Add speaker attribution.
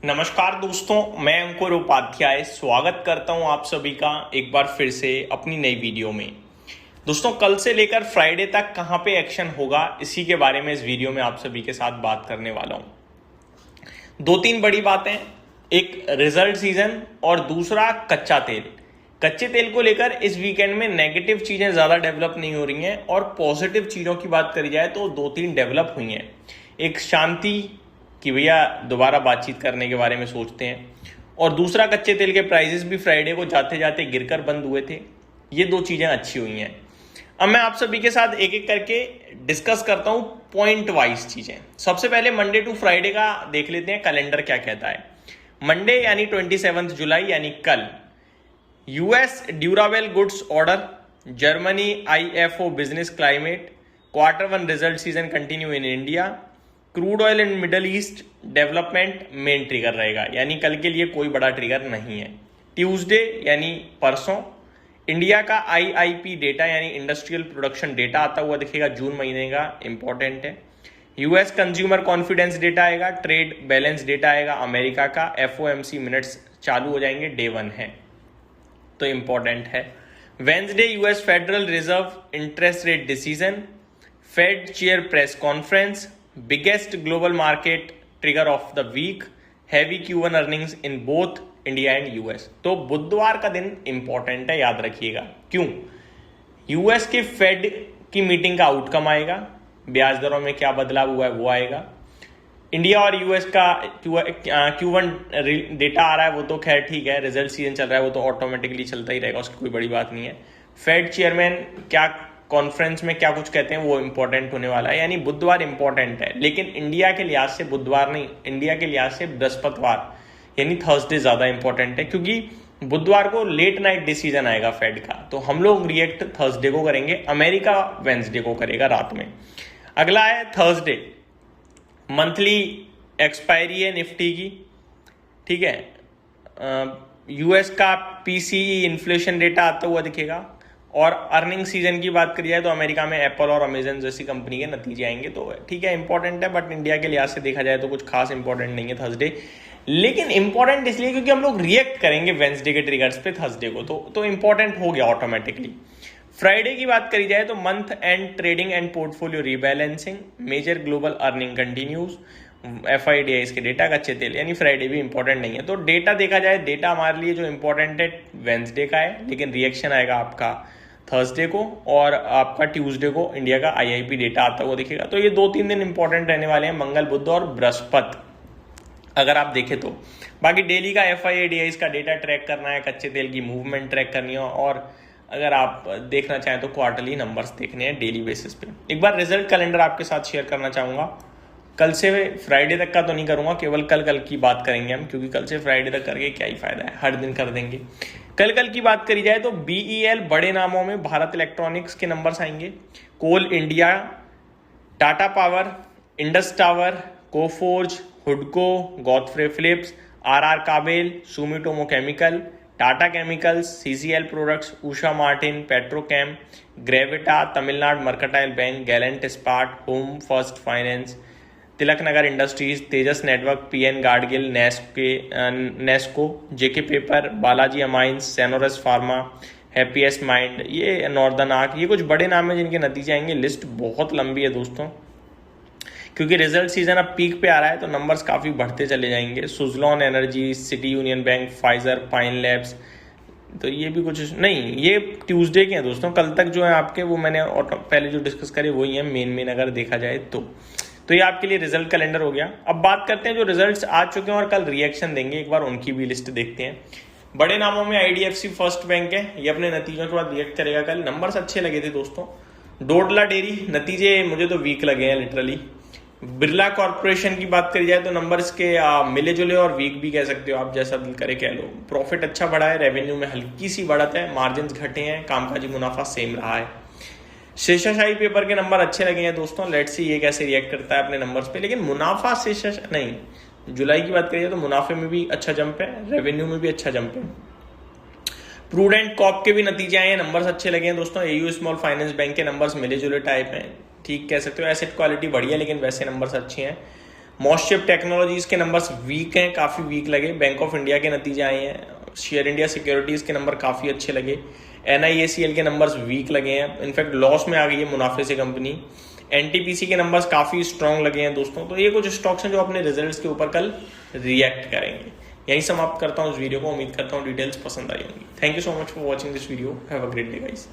Speaker 1: नमस्कार दोस्तों, मैं अंकुर उपाध्याय स्वागत करता हूं आप सभी का एक बार फिर से अपनी नई वीडियो में। दोस्तों, कल से लेकर फ्राइडे तक कहां पे एक्शन होगा, इसी के बारे में इस वीडियो में आप सभी के साथ बात करने वाला हूं। दो तीन बड़ी बातें, एक रिजल्ट सीजन और दूसरा कच्चा तेल। कच्चे तेल को लेकर इस वीकेंड में नेगेटिव चीजें ज्यादा डेवलप नहीं हो रही हैं और पॉजिटिव चीजों की बात करी जाए तो दो तीन डेवलप हुई हैं। एक शांति कि भैया दोबारा बातचीत करने के बारे में सोचते हैं, और दूसरा कच्चे तेल के प्राइसेस भी फ्राइडे को जाते जाते गिरकर बंद हुए थे। ये दो चीजें अच्छी हुई हैं। अब मैं आप सभी के साथ एक एक करके डिस्कस करता हूं पॉइंट वाइज चीजें। सबसे पहले मंडे टू फ्राइडे का देख लेते हैं कैलेंडर क्या कहता है। मंडे यानी 27 जुलाई यानी कल, US durable goods order, Germany IFO business climate, Q1 result season continue in India, crude oil in middle east development main trigger रहेगा, यानी कल के लिए कोई बड़ा ट्रिगर नहीं है। ट्यूसडे यानी परसों इंडिया का आईआईपी डेटा यानी इंडस्ट्रियल प्रोडक्शन डेटा आता हुआ दिखेगा, जून महीने का, इंपॉर्टेंट है। यूएस कंज्यूमर कॉन्फिडेंस डेटा आएगा, ट्रेड बैलेंस डेटा आएगा अमेरिका का, एफओएमसी मिनट्स चालू हो जाएंगे, डे 1 है तो इंपॉर्टेंट है। Wednesday US Federal Reserve interest rate decision, Fed chair press conference, biggest global market trigger of the week, heavy Q1 earnings in both India and US. तो बुधवार का दिन इंपॉर्टेंट है, याद रखिएगा। क्यों? यूएस के फेड की मीटिंग का आउटकम आएगा, ब्याज दरों में क्या बदलाव हुआ है वो आएगा। इंडिया और यूएस का Q1 डेटा आ रहा है, वो तो खैर ठीक है, रिजल्ट सीजन चल रहा है, वो तो ऑटोमेटिकली चलता ही रहेगा, उसकी कोई बड़ी बात नहीं है। फेड चेयरमैन क्या कॉन्फ्रेंस में क्या कुछ कहते हैं वो इंपॉर्टेंट होने वाला है, यानी बुधवार इंपॉर्टेंट है। लेकिन इंडिया के लिहाज से बुधवार नहीं, इंडिया के लिहाज से बृहस्पतिवार यानी थर्सडे ज्यादा इंपॉर्टेंट है, क्योंकि बुधवार को लेट नाइट डिसीजन आएगा फेड का, तो हम लोग रिएक्ट थर्सडे को करेंगे, अमेरिका वेंसडे को करेगा रात में। अगला है थर्सडे, मंथली एक्सपायरी है निफ्टी की, ठीक है। यूएस का पीसीई इन्फ्लेशन डेटा आता हुआ दिखेगा, और अर्निंग सीजन की बात करी जाए तो अमेरिका में एप्पल और अमेजन जैसी कंपनी के नतीजे आएंगे, तो ठीक है इंपॉर्टेंट है, बट इंडिया के लिहाज से देखा जाए तो कुछ खास इंपॉर्टेंट नहीं है थर्सडे। लेकिन इंपॉर्टेंट इसलिए क्योंकि हम लोग रिएक्ट करेंगे वेंसडे के ट्रिगर्स पे थर्सडे को, तो इंपॉर्टेंट हो गया ऑटोमेटिकली। फ्राइडे की बात करी जाए तो month end trading and portfolio rebalancing, major global earning continues, FIDIs के डेटा, कच्चे तेल, यानी फ्राइडे भी इंपॉर्टेंट नहीं है। तो डेटा देखा जाए, डेटा हमारे लिए जो इंपॉर्टेंट है वेंसडे का है, लेकिन रिएक्शन आएगा आपका थर्सडे को, और आपका ट्यूसडे को इंडिया का IIP डेटा आता हुआ दिखेगा। तो ये 2-3 दिन इंपॉर्टेंट रहने वाले हैं, मंगल, बुध और बृहस्पति, अगर आप देखें तो। बाकी डेली का FIDIs का डेटा ट्रैक करना है, कच्चे तेल की मूवमेंट ट्रैक करनी है, और अगर आप देखना चाहें तो क्वार्टरली नंबर्स देखने हैं डेली बेसिस पे। एक बार रिजल्ट कैलेंडर आपके साथ शेयर करना चाहूंगा। कल से फ्राइडे तक का तो नहीं करूंगा, केवल कल की बात करेंगे हम, क्योंकि कल से फ्राइडे तक करके क्या ही फायदा है, हर दिन कर देंगे। कल की बात करी जाए तो BEL बड़े नामों में भारत इलेक्ट्रॉनिक्स के नंबर्स आएंगे, coal India, Tata power, Indus tower, Coforge, हुडको, Godfrey Phillips, RR Kabel, Sumitomo chemical, Tata chemicals, CCL products, Usha Martin, Petrochem, Gravita, Tamil Nadu mercantile bank, Gallantt Ispat, home first finance, Tilak Nagar industries, Tejas network, PN Gadgil, Nesco, JK paper, Balaji amines, Senores pharma, happiest mind, ये northern arc, ये कुछ बड़े नाम है जिनके नतीजे आएंगे। लिस्ट बहुत लंबी है दोस्तों, क्योंकि रिजल्ट सीजन अब पीक पे आ रहा है, तो नंबर्स काफी बढ़ते चले जाएंगे। Suzlon energy, city union bank, Pfizer, pine labs, तो ये भी कुछ नहीं, ये ट्यूसडे के हैं दोस्तों। कल तक जो है आपके, वो मैंने पहले जो डिस्कस करे वही है मेन अगर देखा जाए तो ये आपके लिए रिजल्ट कैलेंडर हो गया। अब बात करते हैं जो रिजल्ट्स आ चुके हैं और कल रिएक्शन देंगे, एक बार उनकी भी लिस्ट देखते हैं। बड़े नामों में IDFC फर्स्ट बैंक है, ये अपने नतीजों के बाद रिएक्ट करेगा कल। नंबर्स अच्छे लगे थे दोस्तों। डोडला डेयरी, नतीजे मुझे तो वीक लगे हैं लिटरली। बिरला कॉर्पोरेशन की बात करी जाए तो नंबर्स के मिले जुले और वीक भी कह सकते हो आप, जैसा दिल करे कह लो। प्रॉफिट अच्छा बढ़ा है, रेवेन्यू में हल्की सी बढ़त है, मार्जिन घटे हैं, कामकाजी मुनाफा सेम रहा है। शेषाशाही पेपर के नंबर अच्छे लगे हैं दोस्तों, लेट्स सी ये कैसे रिएक्ट करता है अपने नंबर्स पे। लेकिन मुनाफा नहीं, जुलाई की बात करिए तो मुनाफे में भी अच्छा जंप है, रेवेन्यू में भी अच्छा जंप है। प्रूडेंट कॉप के भी नतीजे आए हैं, नंबर्स अच्छे लगे हैं दोस्तों। AU स्मॉल फाइनेंस बैंक के नंबर्स मिले जुले टाइप हैं, ठीक कह सकते हो। एसेट क्वालिटी बढ़िया, लेकिन वैसे नंबर्स अच्छे हैं। मॉस्टशिप टेक्नोलॉजीज के नंबर्स वीक हैं, काफ़ी वीक लगे। बैंक ऑफ इंडिया के नतीजे आए हैं, शेयर इंडिया सिक्योरिटीज़ के नंबर काफ़ी अच्छे लगे। NIACL के नंबर्स वीक लगे हैं, इनफैक्ट लॉस में आ गई है मुनाफे से कंपनी। NTPC के नंबर्स काफ़ी स्ट्रांग लगे हैं दोस्तों। तो ये कुछ स्टॉक्स हैं जो अपने रिजल्ट्स के ऊपर कल रिएक्ट करेंगे। यही समाप्त करता हूँ इस वीडियो को। उम्मीद करता हूँ डिटेल्स पसंद आई होंगी। Thank you so much for watching this video. Have a great day guys.